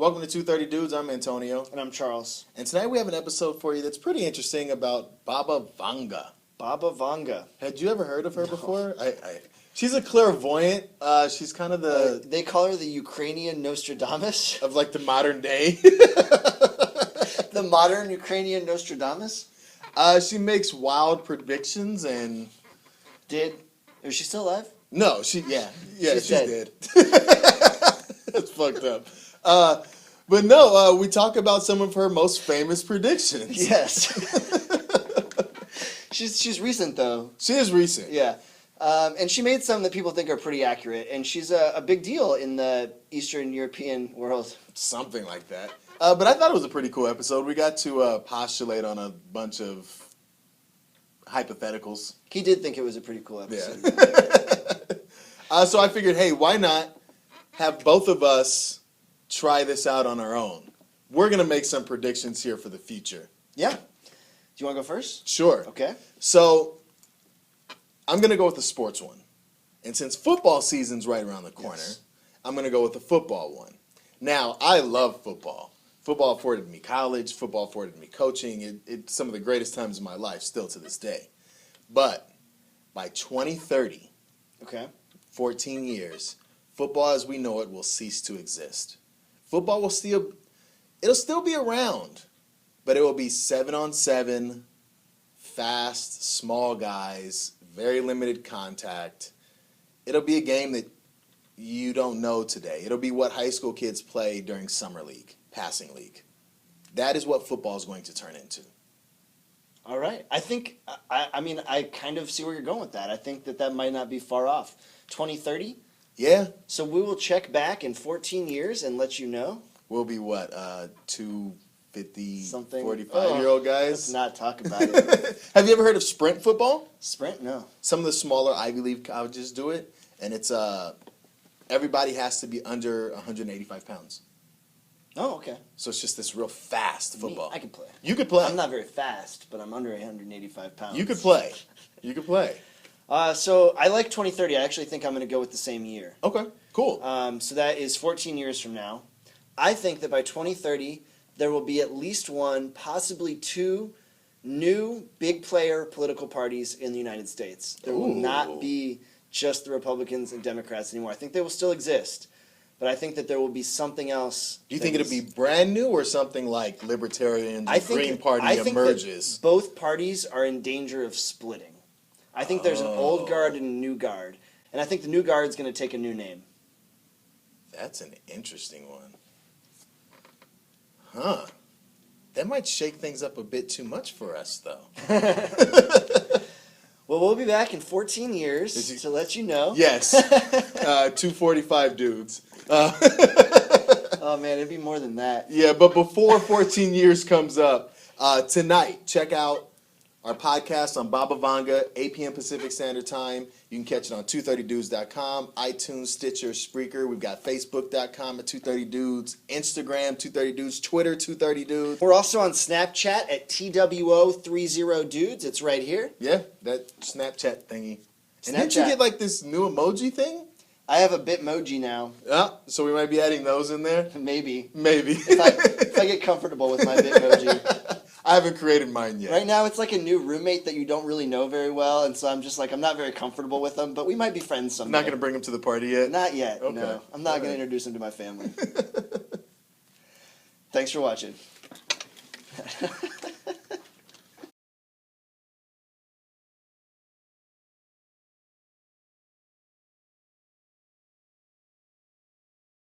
Welcome to 230 Dudes. I'm Antonio. And I'm Charles. And tonight we have an episode for you that's pretty interesting about Baba Vanga. Baba Vanga. Had you ever heard of her before? She's a clairvoyant. She's kind of the... They call her the Ukrainian Nostradamus? Of like the modern day. The modern Ukrainian Nostradamus? She makes wild predictions and... Is she still alive? No, she's dead. That's fucked up. But no, we talk about some of her most famous predictions. Yes. She's recent though. She is recent. Yeah. And she made some that people think are pretty accurate, and she's a big deal in the Eastern European world. Something like that. But I thought it was a pretty cool episode. We got to postulate on a bunch of hypotheticals. He did think it was a pretty cool episode. Yeah. So I figured, hey, why not have both of us try this out on our own? We're going to make some predictions here for the future. Yeah. Do you want to go first? Sure. Okay. So I'm going to go with the sports one. And since football season's right around the corner, yes, I'm going to go with the football one. Now, I love football. Football afforded me college. Football afforded me coaching. It's some of the greatest times of my life still to this day. But by 2030, okay, 14 years, football as we know it will cease to exist. Football will still be around, but it will be 7-on-7, fast, small guys, very limited contact. It'll be a game that you don't know today. It'll be what high school kids play during summer league, passing league. That is what football is going to turn into. All right. I think, I kind of see where you're going with that. I think that might not be far off. 2030? Yeah. So we will check back in 14 years and let you know. We'll be what, 250, something 45-year-old guys? Let's not talk about it. Have you ever heard of sprint football? Sprint? No. Some of the smaller Ivy League colleges do it, and it's everybody has to be under 185 pounds. Oh, okay. So it's just this real fast football. I could play. You could play. I'm not very fast, but I'm under 185 pounds. You could play. You could play. So I like 2030. I actually think I'm going to go with the same year. Okay, cool. So that is 14 years from now. I think that by 2030, there will be at least one, possibly two, new big player political parties in the United States. There will not be just the Republicans and Democrats anymore. I think they will still exist, but I think that there will be something else. Do you think it'll be brand new or something like Libertarian Green Party emerges? That both parties are in danger of splitting. I think there's an old guard and a new guard, and I think the new guard is going to take a new name. That's an interesting one. Huh. That might shake things up a bit too much for us, though. Well, we'll be back in 14 years to let you know. Yes. 245 dudes. Oh, man, it'd be more than that. Yeah, but before 14 years comes up, tonight, check out our podcast on Baba Vanga, 8 p.m. Pacific Standard Time. You can catch it on 230dudes.com, iTunes, Stitcher, Spreaker. We've got Facebook.com at 230dudes, Instagram, 230dudes, Twitter, 230dudes. We're also on Snapchat at TWO30dudes. It's right here. Yeah, that Snapchat thingy. And didn't you get like this new emoji thing? I have a Bitmoji now. Yeah, so we might be adding those in there? Maybe. If I get comfortable with my Bitmoji. I haven't created mine yet. Right now, it's like a new roommate that you don't really know very well, and so I'm just like, I'm not very comfortable with them, but we might be friends someday. Not going to bring him to the party yet? Not yet, okay. No. I'm not going to introduce him to my family. Thanks for watching.